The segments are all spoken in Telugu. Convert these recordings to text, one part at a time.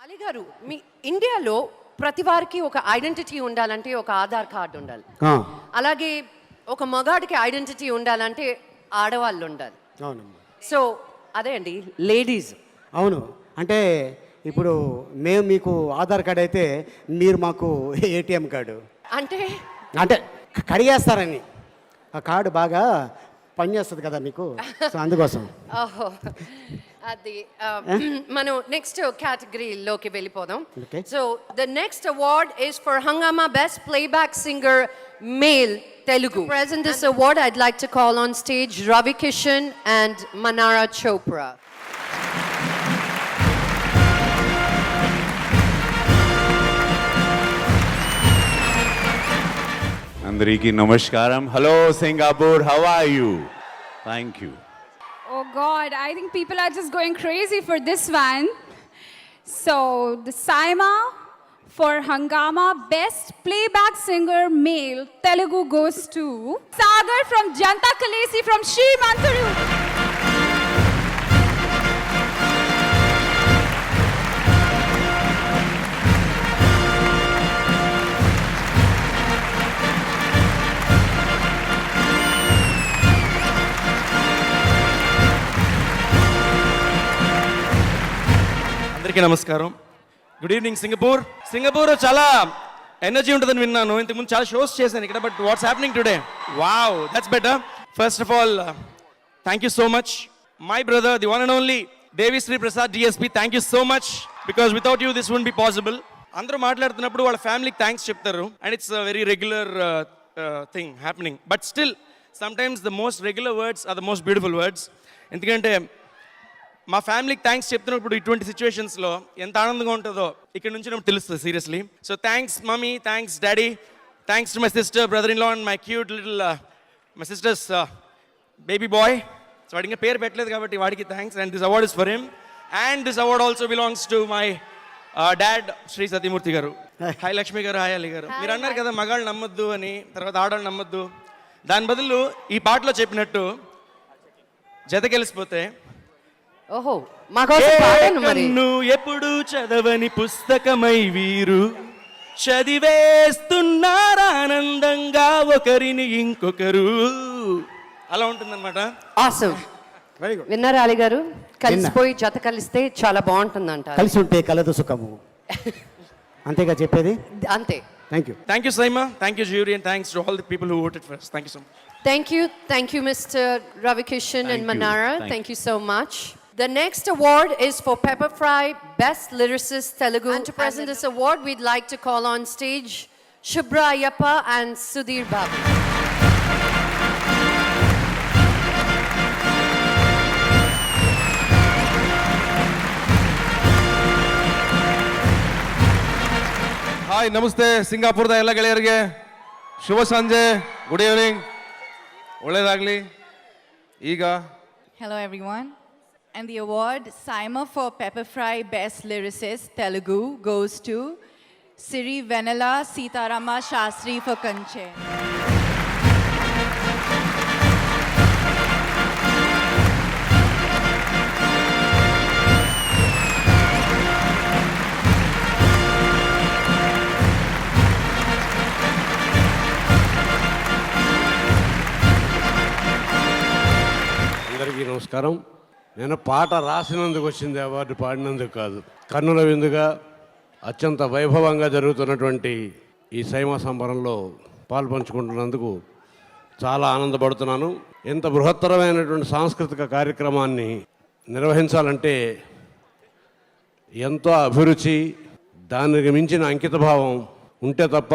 అలీ గారు, మీ ఇండియాలో ప్రతి వారికి ఒక ఐడెంటిటీ ఉండాలంటే ఒక ఆధార్ కార్డు ఉండాలి. అలాగే ఒక మగాడికి ఐడెంటిటీ ఉండాలంటే ఆడవాళ్ళు ఉండాలి. అవునమ్మా. సో అదే అండి లేడీస్. అవును, అంటే ఇప్పుడు మేము మీకు ఆధార్ కార్డు అయితే మీరు మాకు ఏటీఎం కార్డు అంటే అంటే కడిగేస్తారని. ఆ కార్డు బాగా పనిచేస్తుంది కదా మీకు, సో అందుకోసం. ఓహో, అది మనం నెక్స్ట్ కేటగిరీలోకి వెళ్ళిపోదాం. Okay. So the next award is for Hungama best playback singer male Telugu. Present this award, I'd like to call on stage Ravi Kishan and Manara Chopra. Andariki namaskaram. Hello Singapore, how are you? Thank you. Oh God, I think people are just going crazy for this one. So the Saima for Hangama Best Playback Singer Male Telugu goes to Sagar from Janta Kalesi from Sri Manturu. అందరికీ నమస్కారం. Good evening Singapore. సింగపూర్ చాలా ఎనర్జీ ఉంటుందని విన్నాను. ఇంతకుముందు చాలా షోస్ చేశాను ఇక్కడ. But what's happening today? Wow, that's better. First of all thank you so much my brother, the one and only Devi Sri Prasad DSP. Thank you so much, because without you this would be possible. అందరూ మాట్లాడుతున్నప్పుడు వాళ్ళ ఫ్యామిలీకి థ్యాంక్స్ చెప్తారు and it's very regular thing happening. But still sometimes the most regular words are the most beautiful words. ఎందుకంటే మా ఫ్యామిలీకి థ్యాంక్స్ చెప్తున్నప్పుడు ఇటువంటి సిచ్యువేషన్స్లో ఎంత ఆనందంగా ఉంటుందో ఇక్కడ నుంచి నాకు తెలుస్తుంది seriously. So thanks mummy, thanks daddy, thanks to my sister, brother in law and my cute little my sister's baby boy. So వాడికి ఇంకా పేరు పెట్టలేదు కాబట్టి వాడికి thanks. And this award is for him. And this award also belongs to my dad Shri Satyamurthy garu. Hi Lakshmi గారు, హాయ్ అలీ గారు. మీరు అన్నారు కదా మగాళ్ళు నమ్మొద్దు అని, తర్వాత ఆడవాళ్ళు నమ్మొద్దు. దాని బదులు ఈ పాటలో చెప్పినట్టు జతకెలిసిపోతే ఓహో, మాకోసం పాడండి మరి. నువ్వు ఎప్పుడు చదవని పుస్తకమై వీరు చదివేస్తున్నారు ఆనందంగా ఒకరిని ఇంకొకరు. అలా ఉంటుందన్నమాట. ఆసమ్. Very good. విన్నారా అలీ గారు? కలిసిపోయి జత కలిస్తే చాలా బాగుంటుందంట. కలిసి ఉంటే కలదు సుఖము, అంతేగా చెప్పేది. అంతే. Thank you. Thank you Saima, thank you jury, and thanks to all the people who voted for us. Thank you so much. Thank you Mr. Ravi Kishan and Thank you. Manara. Thank Thank you so much. The next award is for Pepper Fry Best Lyricist Telugu. And to present this award, we'd like to call on stage Shubhra Ayyappa and Sudhir Babu. Hi, ನಮಸ್ತೆ ಸಿಂಗಾಪುರದ ಎಲ್ಲ ಗೆಳೆಯರಿಗೆ ಶುಭ ಸಂಜೆ, ಗುಡ್ ಈವ್ನಿಂಗ್, ಒಳ್ಳೆಯದಾಗಲಿ. ಈಗ Hello everyone. And the award Saima for Pepper Fry Best Lyricist Telugu goes to Siri Venala Sitarama Shastri for Kanche. అందరికీ నమస్కారం. నేను పాట రాసినందుకు వచ్చింది అవార్డు, పాడినందుకు కాదు. కన్నుల విందుగా అత్యంత వైభవంగా జరుగుతున్నటువంటి ఈ సైమా సంబరంలో పాల్పంచుకుంటున్నందుకు చాలా ఆనందపడుతున్నాను. ఇంత బృహత్తరమైనటువంటి సాంస్కృతిక కార్యక్రమాన్ని నిర్వహించాలంటే ఎంతో అభిరుచి, దానికి మించిన అంకితభావం ఉంటే తప్ప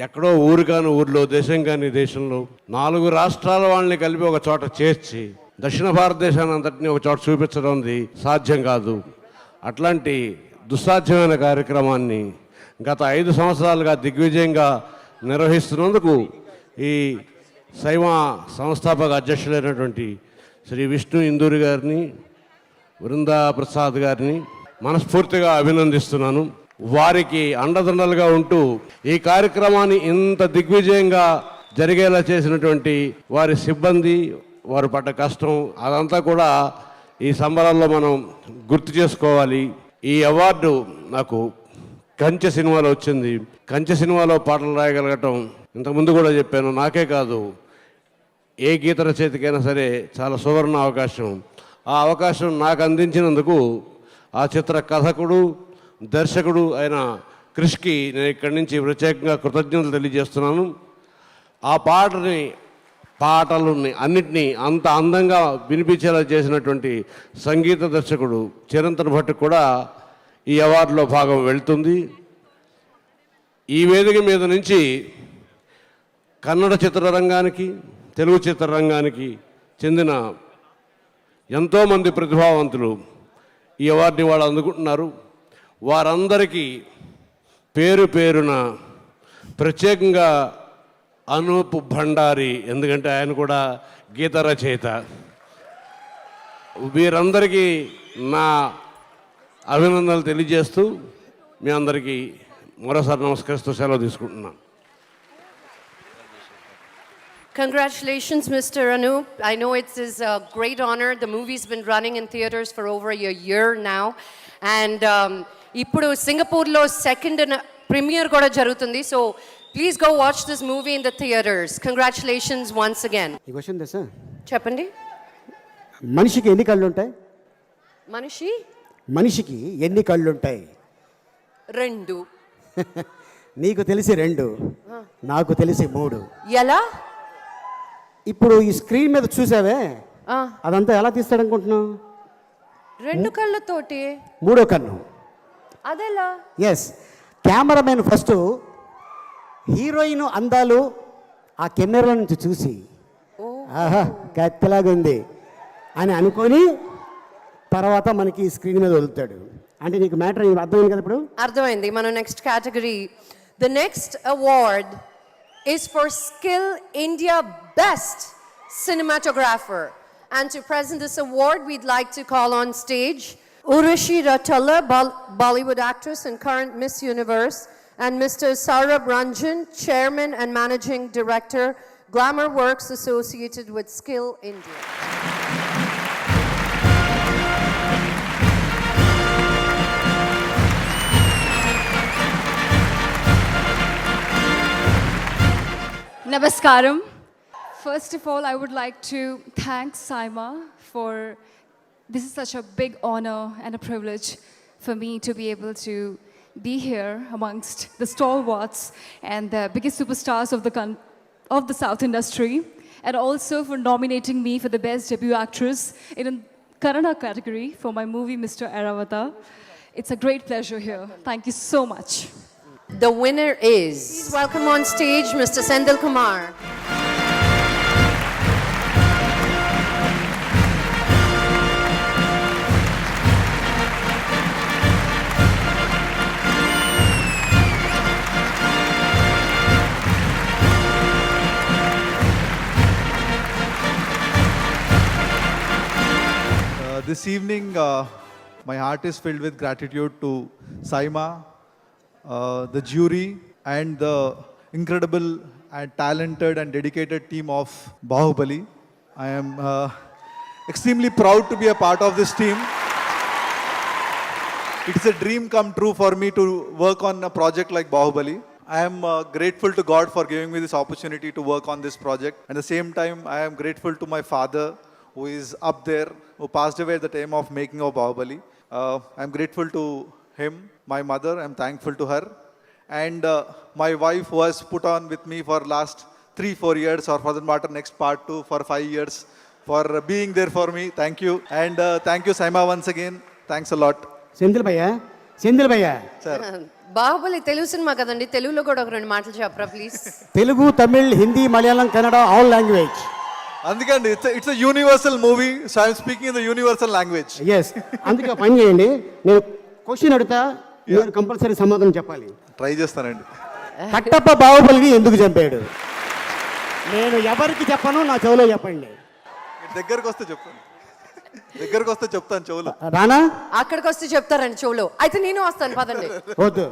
ఎక్కడో ఊరు కాని ఊరిలో, దేశం కాని దేశంలో 4 రాష్ట్రాల వాళ్ళని కలిపి ఒక చోట చేర్చి దక్షిణ భారతదేశాన్ని అంతటినీ ఒక చోట చూపించడం సాధ్యం కాదు. అట్లాంటి దుస్సాధ్యమైన కార్యక్రమాన్ని గత 5 సంవత్సరాలుగా దిగ్విజయంగా నిర్వహిస్తున్నందుకు ఈ సైమా సంస్థాపక అధ్యక్షులైనటువంటి శ్రీ విష్ణు ఇందూరి గారిని, బృందా ప్రసాద్ గారిని మనస్ఫూర్తిగా అభినందిస్తున్నాను. వారికి అండదండలుగా ఉంటూ ఈ కార్యక్రమాన్ని ఇంత దిగ్విజయంగా జరిగేలా చేసినటువంటి వారి సిబ్బంది, వారు పడ్డ కష్టం, అదంతా కూడా ఈ సంబరాల్లో మనం గుర్తు చేసుకోవాలి. ఈ అవార్డు నాకు కంచె సినిమాలో వచ్చింది. కంచె సినిమాలో పాటలు రాయగలగటం ఇంతకుముందు కూడా చెప్పాను, నాకే కాదు ఏ గీత రచయితకైనా సరే చాలా సువర్ణ అవకాశం. ఆ అవకాశం నాకు అందించినందుకు ఆ చిత్ర కథకుడు దర్శకుడు అయిన క్రిష్కి నేను ఇక్కడి నుంచి ప్రత్యేకంగా కృతజ్ఞతలు తెలియజేస్తున్నాను. ఆ పాటలని అన్నిటినీ అంత అందంగా వినిపించేలా చేసినటువంటి సంగీత దర్శకుడు చిరంతన్ భట్ కూడా ఈ అవార్డులో భాగం వెళ్తుంది. ఈ వేదిక మీద నుంచి కన్నడ చిత్రరంగానికి తెలుగు చిత్రరంగానికి చెందిన ఎంతోమంది ప్రతిభావంతులు ఈ అవార్డుని వాళ్ళు అందుకుంటున్నారు. వారందరికీ పేరు పేరున ప్రత్యేకంగా అనూప్ భండారి, ఎందుకంటే ఆయన కూడా గీత రచయిత, వీరందరికీ నా అభినందనలు తెలియజేస్తూ మీ అందరికీ మరోసారి నమస్కరిస్తూ సెలవు తీసుకుంటున్నాను. Congratulations, Mr. Anup. I know it is a great honor. The movie's been running in theaters for over a year now. And ఇప్పుడు సింగపూర్లో సెకండ్ ప్రీమియర్ కూడా జరుగుతుంది. So please go watch this movie in the theaters. Congratulations once again. ఈ క్వశ్చన్ తెలుసా? చెప్పండి. మనిషికి ఎన్ని కళ్ళు ఉంటాయి? మనిషికి ఎన్ని కళ్ళు ఉంటాయి? 2. నీకు తెలిసి 2, నాకు తెలిసి 3. ఎలా? ఇప్పుడు ఈ స్క్రీన్ మీద చూసావే, అదంతా ఎలా తీస్తాడనుకుంటున్నావు? 2 కళ్ళతోటి. 3వ కన్ను. అదెలా? ఎస్, కెమెరామెన్ ఫస్ట్ హీరోయిన్ అందాలు ఆ కెమెరా నుంచి చూసి ఆహా కత్తిలాగా ఉంది అని అనుకొని తర్వాత మనకి స్క్రీన్ మీద వదులుతాడు. అంటే నీకు మ్యాటర్ అర్థమైంది కదా? ఇప్పుడు అర్థమైంది. మన next category, the next award is for Skill India Best Cinematographer. And to present this award, we'd like to call on stage Urvashi Rautela, Bollywood actress and current Miss Universe, and Mr. Saurabh Ranjan, Chairman and Managing Director, Glamour Works associated with Skill India. Namaskaram. First of all, I would like to thank Saima for this is such a big honor and a privilege for me to be able to be here amongst the stalwarts and the biggest superstars of the South industry, and also for nominating me for the best debut actress in a Kannada category for my movie Mr. Airavata. It's a great pleasure here. Thank you so much. The winner is, please welcome on stage Mr. Sendil Kumar. This evening, my heart is filled with gratitude to Saima, the jury, and the incredible and talented and dedicated team of Bahubali. I am extremely proud to be a part of this team. It's a dream come true for me to work on a project like Bahubali. I am grateful to God for giving me this opportunity to work on this project. At the same time, I am grateful to my father, who is up there, who passed away at the time of making of Bahubali. I am grateful to him, my mother, I am thankful to her. And my wife, who has put on with me for last 3-4 years, or for that matter next part 2 for 5 years, for being there for me. Thank you. And thank you, Saima, once again. Thanks a lot. Senthil భయ్యా Sir. బాహుబలి తెలుగు సినిమా కదండి, తెలుగులో కూడా ఒక 2 మాటలు చెప్పరా please? Telugu, Tamil, Hindi, Malayalam, Kannada, all language. అందుకండి it's a universal movie, so I am speaking in the universal language. Yes, అందుకే పని చేయండి, నేను క్వశ్చన్ అడుగుతా, మీరు కంపల్సరీ సమాధానం చెప్పాలి. ట్రై చేస్తానండి. కట్టప్ప బాహుబలిని ఎందుకు చంపాడు? నేను ఎవరికి చెప్పను, నా చెవులో చెప్పండి. దగ్గరకు వస్తే చెప్తాను చెవులో. రానా? అక్కడికి వస్తే చెప్తారండి చెవులో. అయితే నేను వస్తాను, పదండి. వద్దు,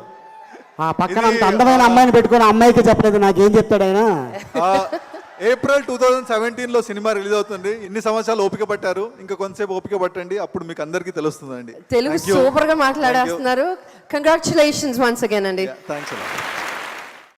ఆ పక్కన అంత అందమైన అమ్మాయిని పెట్టుకుని అమ్మాయికి చెప్పలేదు, నాకేం చెప్తాడు ఆయన? ఏప్రిల్ 2017లో సినిమా రిలీజ్ అవుతుంది. ఇన్ని సంవత్సరాలు ఓపిక పట్టారు, ఇంకా కొంతసేపు ఓపిక పట్టండి, అప్పుడు మీకు అందరికీ తెలుస్తుందండి. తెలుగు సూపర్ గా మాట్లాడేస్తున్నారు. కంగ్రాచులేషన్స్ వన్స్ అగైన్ అండి. థ్యాంక్స్.